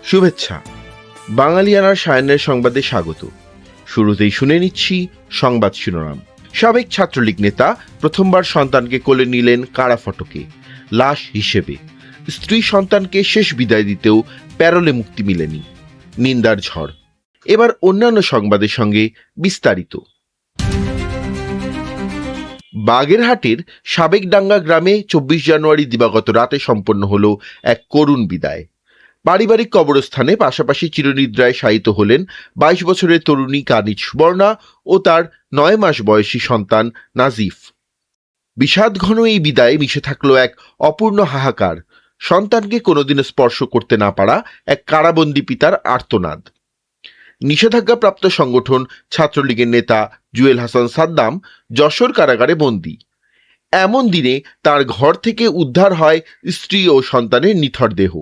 শুভেচ্ছা। বাঙালিয়ানার সায়ান্নের সংবাদে স্বাগত। শুরুতেই শুনে নিচ্ছি সংবাদ শিরোনাম। সাবেক ছাত্রলীগ নেতা প্রথমবার সন্তানকে কোলে নিলেন কারা ফটকে, লাশ হিসেবে। স্ত্রী সন্তানকে শেষ বিদায় দিতেও প্যারোলে মুক্তি মিলেনি, নিন্দার ঝড়। এবার অন্যান্য সংবাদের সঙ্গে বিস্তারিত। বাগেরহাটের সাবেকডাঙ্গা গ্রামে 24 জানুয়ারি দিবাগত রাতে সম্পন্ন হল এক করুণ বিদায়। পারিবারিক কবরস্থানে পাশাপাশি চিরনিদ্রায় শায়িত হলেন 22 বছরের তরুণী কানিজ সুবর্ণা ও তার 9 মাস বয়সী সন্তান নাজিফ। বিষাদঘন এই বিদায়ে মিশে থাকলো এক অপূর্ণ হাহাকার, সন্তানকে কোনোদিনও স্পর্শ করতে না পারা এক কারাবন্দী পিতার আর্তনাদ। নিষেধাজ্ঞাপ্রাপ্ত সংগঠন ছাত্রলীগের নেতা জুয়েল হাসান সাদ্দাম যশোর কারাগারে বন্দী। এমন দিনে তার ঘর থেকে উদ্ধার হয় স্ত্রী ও সন্তানের নিথর দেহ।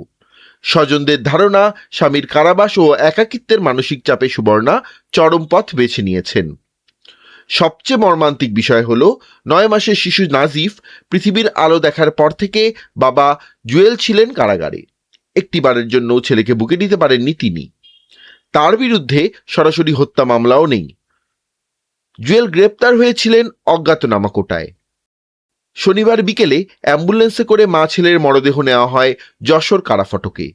স্বজনদের ধারণা, স্বামীর কারাবাস ও একাকিত্বের মানসিক চাপে সুবর্ণা চরম পথ বেছে নিয়েছেন। সবচেয়ে মর্মান্তিক বিষয় হল 9 মাসের শিশু নাজিফ পৃথিবীর আলো দেখার পর থেকে বাবা জুয়েল ছিলেন কারাগারে। একটিবারের জন্য ছেলেকে বুকে নিতে পারেননি তিনি। তার বিরুদ্ধে সরাসরি হত্যা মামলাও নেই। জুয়েল গ্রেপ্তার হয়েছিলেন অজ্ঞাতনামা কোটায়। শনিবার বিকেলে অ্যাম্বুলেন্সে করে মা ছেলের মরদেহ নেওয়া হয় যশোর কারাফটকে।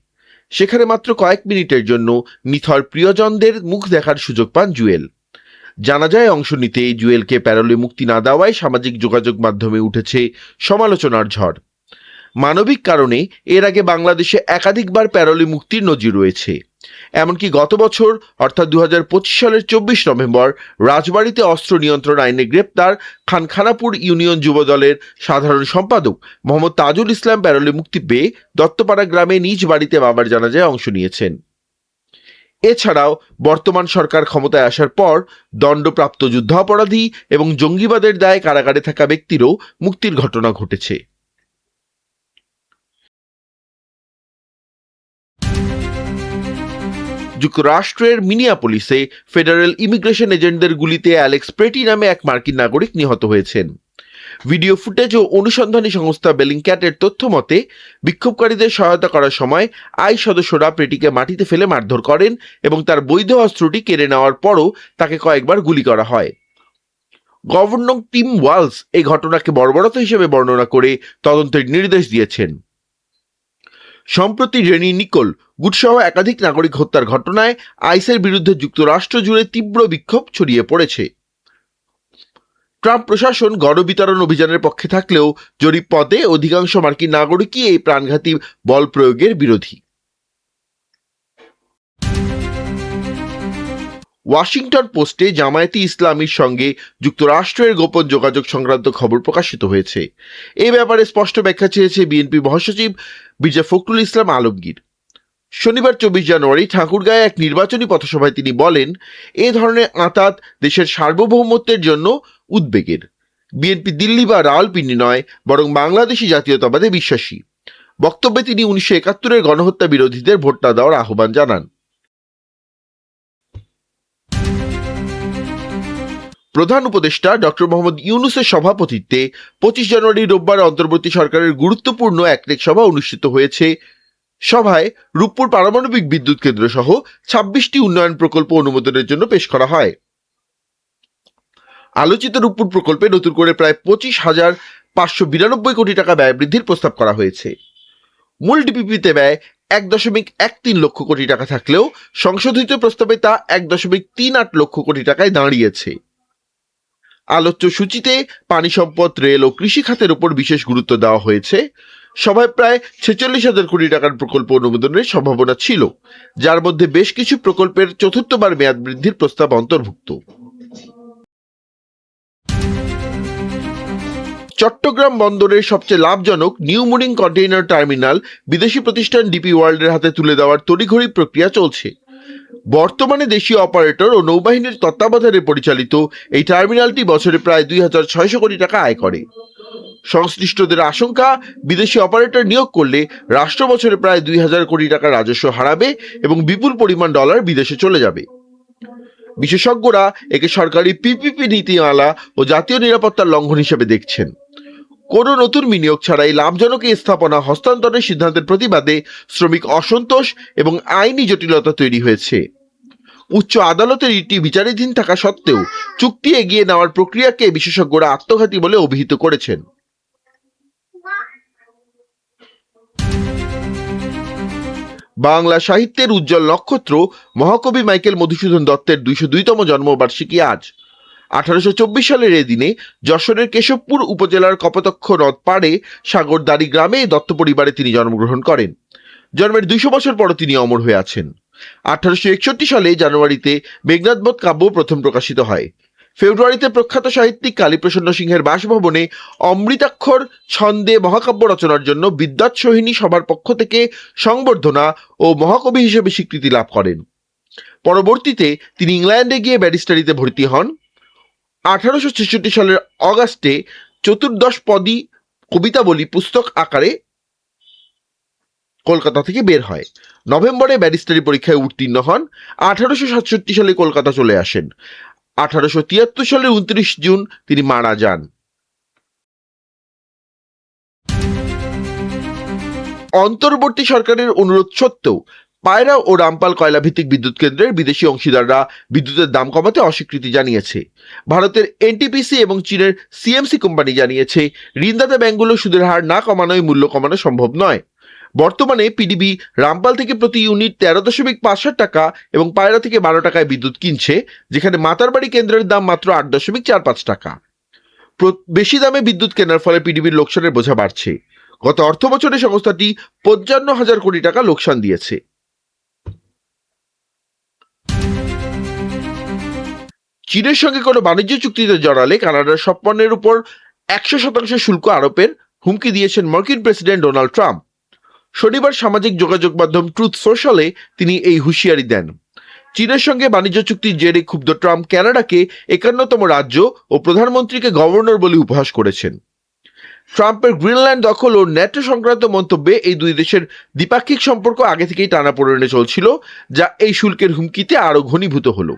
সেখানে মাত্র কয়েক মিনিটের জন্য নিথর প্রিয়জনদের মুখ দেখার সুযোগ পান জুয়েল। জানাজায় অংশ নিতে জুয়েলকে প্যারোলে মুক্তি না দেওয়ায় সামাজিক যোগাযোগ মাধ্যমে উঠেছে সমালোচনার ঝড়। মানবিক কারণে এর আগে বাংলাদেশে একাধিকবার প্যারোলে মুক্তির নজির রয়েছে। এমনকি গত বছর অর্থাৎ 2025 সালের 24 নভেম্বর রাজবাড়ীতে অস্ত্র নিয়ন্ত্রণ আইনে গ্রেপ্তার খানখানাপুর ইউনিয়ন যুবদলের সাধারণ সম্পাদক মোহাম্মদ তাজুল ইসলাম প্যারোলে মুক্তি পেয়ে দত্তপাড়া গ্রামে নিজ বাড়িতে বাবার জানাজায় অংশ নিয়েছেন। এছাড়াও বর্তমান সরকার ক্ষমতায় আসার পর দণ্ডপ্রাপ্ত যুদ্ধাপরাধী এবং জঙ্গিবাদের দায়ে কারাগারে থাকা ব্যক্তিরও মুক্তির ঘটনা ঘটেছে। যুক্তরাষ্ট্রের মিনিয়াপলিসে ফেডারেল ইমিগ্রেশন এজেন্টদের গুলিতে অ্যালেক্স প্রেটি নামে এক মার্কিন নাগরিক নিহত হয়েছেন। ভিডিও ফুটেজ ও অনুসন্ধানী সংস্থা বেলিংক্যাটের তথ্য মতে বিক্ষোভকারীদের সহায়তা করার সময় আই সদস্যরা প্রেটিকে মাটিতে ফেলে মারধর করেন এবং তার বৈধ অস্ত্রটি কেড়ে নেওয়ার পরও তাকে কয়েকবার গুলি করা হয়। গভর্নর টিম ওয়ালস এই ঘটনাকে বর্বরতা হিসেবে বর্ণনা করে তদন্তের নির্দেশ দিয়েছেন। সম্প্রতি রেনি নিকোল গুডসহ একাধিক নাগরিক হত্যার ঘটনায় আইসের বিরুদ্ধে যুক্তরাষ্ট্র জুড়ে তীব্র বিক্ষোভ ছড়িয়ে পড়েছে। ট্রাম্প প্রশাসন গণবিতরণ অভিযানের পক্ষে থাকলেও জরিপ পদে অধিকাংশ মার্কিন নাগরিকই এই প্রাণঘাতী বল প্রয়োগের বিরোধী। ওয়াশিংটন পোস্টে জামায়াতে ইসলামীর সঙ্গে যুক্তরাষ্ট্রের গোপন যোগাযোগ সংক্রান্ত খবর প্রকাশিত হয়েছে। এ ব্যাপারে স্পষ্ট ব্যাখ্যা চেয়েছে বিএনপি মহাসচিব মির্জা ফখরুল ইসলাম আলমগীর। শনিবার 24 জানুয়ারি ঠাকুরগাঁয়ে এক নির্বাচনী পথসভায় তিনি বলেন, এ ধরনের আঁতাত দেশের সার্বভৌমত্বের জন্য উদ্বেগের। বিএনপি দিল্লি বা রাওয়ালপিন্ডি নয়, বরং বাংলাদেশি জাতীয়তাবাদে বিশ্বাসী। বক্তব্যে তিনি 1971-এর গণহত্যা বিরোধীদের ভোট না দেওয়ার আহ্বান জানান। প্রধান উপদেষ্টা ডক্টর মোহাম্মদ ইউনূসের সভাপতিত্বে 25 জানুয়ারি রোববার অন্তর্বর্তী সরকারের গুরুত্বপূর্ণ একনেক সভা অনুষ্ঠিত হয়েছে। সভায় রূপপুর পারমাণবিক বিদ্যুৎ কেন্দ্র সহ 26টি উন্নয়ন প্রকল্প অনুমোদনের জন্য পেশ করা হয়। আলোচিত রূপপুর প্রকল্পে নতুন করে প্রায় 25,592 কোটি টাকা ব্যয় বৃদ্ধির প্রস্তাব করা হয়েছে। মূল ডিপিপিতে ব্যয় 1.13 লক্ষ কোটি টাকা থাকলেও সংশোধিত প্রস্তাবে তা 1.38 লক্ষ কোটি টাকায় দাঁড়িয়েছে। আলোচ্য সূচিতে পানি সম্পদ, রেল ও কৃষি খাতের উপর বিশেষ গুরুত্ব দেওয়া হয়েছে। সভায় প্রায় 46,000 কোটি টাকার প্রকল্প অনুমোদনের সম্ভাবনা ছিল, যার মধ্যে বেশ কিছু প্রকল্পের চতুর্থবার মেয়াদ বৃদ্ধির প্রস্তাব অন্তর্ভুক্ত। চট্টগ্রাম বন্দরের সবচেয়ে লাভজনক নিউ মুনিং কন্টেইনার টার্মিনাল বিদেশি প্রতিষ্ঠান ডিপি ওয়ার্ল্ডের হাতে তুলে দেওয়ার তড়িঘড়ি প্রক্রিয়া চলছে। বর্তমানে দেশীয় অপারেটর ও নৌবাহিনীর তত্ত্বাবধানে পরিচালিত এই টার্মিনালটি বছরে প্রায় 2,600 কোটি টাকা আয় করে। সংশ্লিষ্টদের আশঙ্কা, বিদেশি অপারেটর নিয়োগ করলে রাষ্ট্র বছরে প্রায় 2,000 কোটি টাকা রাজস্ব হারাবে এবং বিপুল পরিমাণ ডলার বিদেশে চলে যাবে। বিশেষজ্ঞরা একে সরকারি পিপিপি নীতিমালা ও জাতীয় নিরাপত্তার লঙ্ঘন হিসেবে দেখছেন। কোনো নতুন বিনিয়োগ ছাড়াই লাভজনক এই স্থাপনা হস্তান্তরের সিদ্ধান্তের প্রতিবাদে শ্রমিক অসন্তোষ এবং আইনি জটিলতা তৈরি হয়েছে। উচ্চ আদালতের ইটি বিচারাধীন থাকা সত্ত্বেও চুক্তি এগিয়ে নেওয়ার প্রক্রিয়াকে বিশেষজ্ঞরা আত্মঘাতী বলে অভিহিত করেছেন। বাংলা সাহিত্যের উজ্জ্বল নক্ষত্র মহাকবি মাইকেল মধুসূদন দত্তের 202তম জন্মবার্ষিকী আজ। 1824 সালের এই দিনে যশোরের কেশবপুর উপজেলার কপোতাক্ষ নদ পাড়ে সাগরদাড়ি গ্রামে দত্ত পরিবারে তিনি জন্মগ্রহণ করেন। জন্মের 200 বছর পরও তিনি অমর হয়ে আছেন। 1861 সালে জানুয়ারিতে মেঘনাদবধ কাব্য প্রথম প্রকাশিত হয়। ফেব্রুয়ারিতে প্রখ্যাত সাহিত্যিক কালীপ্রসন্ন সিংহের বাসভবনে অমৃতাক্ষর ছন্দে মহাকাব্য রচনার জন্য বিদ্যাত সোহিনী সভার পক্ষ থেকে সংবর্ধনা ও মহাকবি হিসেবে স্বীকৃতি লাভ করেন। পরবর্তীতে তিনি ইংল্যান্ডে গিয়ে ব্যারিস্টারিতে ভর্তি হন। 1866 সালের অগাস্টে চতুর্দশপদী কবিতাবলী পুস্তক আকারে কলকাতা থেকে বের হয়। নভেম্বরে ব্যারিস্টারি পরীক্ষায় উত্তীর্ণ হন। 1867 সালে কলকাতা চলে আসেন। 1873 সালের 29 জুন তিনি মারা যান। অন্তর্বর্তী সরকারের অনুরোধ সত্ত্বেও পায়রা ও রামপাল কয়লা ভিত্তিক বিদ্যুৎ কেন্দ্রের বিদেশি অংশীদাররা বিদ্যুতের দাম কমাতে অস্বীকৃতি জানিয়েছে। ভারতের এনটিপিসি এবং চীনের সিএমসি কোম্পানি জানিয়েছে ঋণদাতা ব্যাংকগুলো সুদের হার না কমানোয় মূল্য কমানো সম্ভব নয়। বর্তমানে পিডিবি রামপাল থেকে প্রতি ইউনিট 13.65 টাকা এবং পায়রা থেকে 12 টাকায় বিদ্যুৎ কিনছে, যেখানে মাতারবাড়ি কেন্দ্রের দাম মাত্র 8.45 টাকা। বেশি দামে বিদ্যুৎ কেনার ফলে পিডিবির লোকসানের বোঝা বাড়ছে। গত অর্থ বছরে সংস্থাটি 55,000 কোটি টাকা লোকসান দিয়েছে। চীনের সঙ্গে কোনো বাণিজ্য চুক্তিতে জড়ালে কানাডার সব পণ্যের উপর 100% শুল্ক আরোপের হুমকি দিয়েছেন মার্কিন প্রেসিডেন্ট ডোনাল্ড ট্রাম্প। শনিবার সামাজিক যোগাযোগ মাধ্যম ট্রুথ সোশ্যালে তিনি এই হুঁশিয়ারি দেন। চীনের সঙ্গে বাণিজ্য চুক্তির জেরে ক্ষুব্ধ ট্রাম্প কানাডাকে 51তম রাজ্য ও প্রধানমন্ত্রীকে গভর্নর বলে উপহাস করেছেন। ট্রাম্পের গ্রিনল্যান্ড দখল ও ন্যাটো সংক্রান্ত মন্তব্যে এই দুই দেশের দ্বিপাক্ষিক সম্পর্ক আগে থেকেই টানাপোড়েনে চলছিল, যা এই শুল্কের হুমকিতে আরও ঘনীভূত হলো।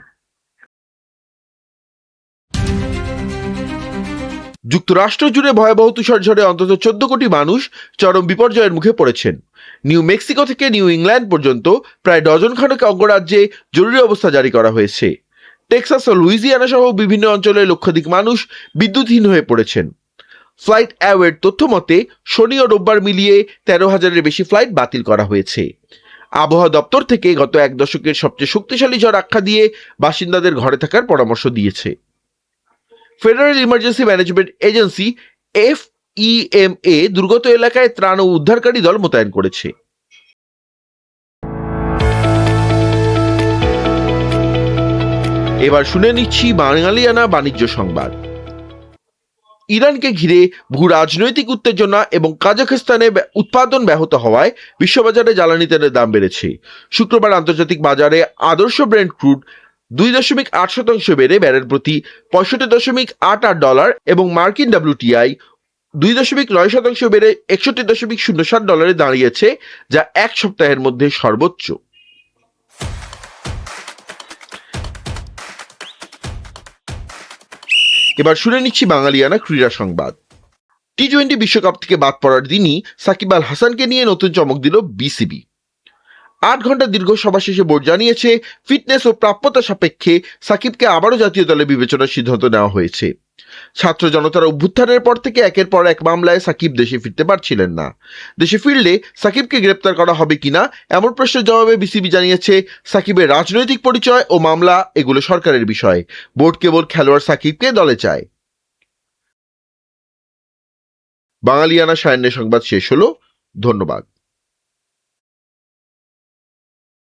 যুক্তরাষ্ট্র জুড়ে ভয়াবহ তুষারঝড়ে অন্তত 14 কোটি মানুষ চরম বিপর্যয়ের মুখে পড়েছেন। নিউ মেক্সিকো থেকে নিউ ইংল্যান্ড পর্যন্ত প্রায় ডজনখানেক অঙ্গরাজ্যে জরুরি অবস্থা জারি করা হয়েছে। টেক্সাস ও লুইজিয়ানা সহ বিভিন্ন অঞ্চলে লক্ষাধিক মানুষ বিদ্যুৎহীন হয়ে পড়েছেন। ফ্লাইট অ্যাওয়ের তথ্য মতে শনি ও রোববার মিলিয়ে 13,000-এর বেশি ফ্লাইট বাতিল করা হয়েছে। আবহাওয়া দপ্তর থেকে গত এক দশকের সবচেয়ে শক্তিশালী ঝড় আখ্যা দিয়ে বাসিন্দাদের ঘরে থাকার পরামর্শ দিয়েছে। Federal emergency management agency FEMA দুর্গত এলাকায় ত্রাণ ও উদ্ধারকারী দল মোতায়েন করেছে। এবার শুনে নিচ্ছি বাঙালিয়ানা বাণিজ্য সংবাদ। ইরানকে ঘিরে ভূ রাজনৈতিক উত্তেজনা এবং কাজাখস্তানে উৎপাদন ব্যাহত হওয়ায় বিশ্ববাজারে জ্বালানি তেলের দাম বেড়েছে। শুক্রবার আন্তর্জাতিক বাজারে আদর্শ ব্রেন্ট ক্রুড 2.8% বেড়ে ব্যারেল প্রতি $65.88 এবং মার্কিন WTI 2.9% বেড়ে $61.07 দাঁড়িয়েছে, যা এক সপ্তাহের মধ্যে সর্বোচ্চ। এবার শুনে নিচ্ছি বাঙালিয়ানা ক্রীড়া সংবাদ। টি-20 বিশ্বকাপ থেকে বাদ পড়ার দিনই সাকিব আল হাসানকে নিয়ে নতুন চমক দিল বিসিবি। 8 ঘন্টা দীর্ঘ সভা শেষে বোর্ড জানিয়েছে ফিটনেস ও প্রাপ্যতা সাপেক্ষে সাকিবকে আবারও জাতীয় দলে বিবেচনার সিদ্ধান্ত নেওয়া হয়েছে। ছাত্র জনতার অভ্যুত্থানের পর থেকে একের পর এক মামলায় সাকিব দেশে ফিরতে পারছিলেন না। দেশে ফিরলে সাকিবকে গ্রেপ্তার করা হবে কিনা এমন প্রশ্নের জবাবে বিসিবি জানিয়েছে সাকিবের রাজনৈতিক পরিচয় ও মামলা এগুলো সরকারের বিষয়। বোর্ড কেবল খেলোয়াড় সাকিবকে দলে চায়। বাঙালিয়ানা সায়ান্নের সংবাদ শেষ হলো। ধন্যবাদ।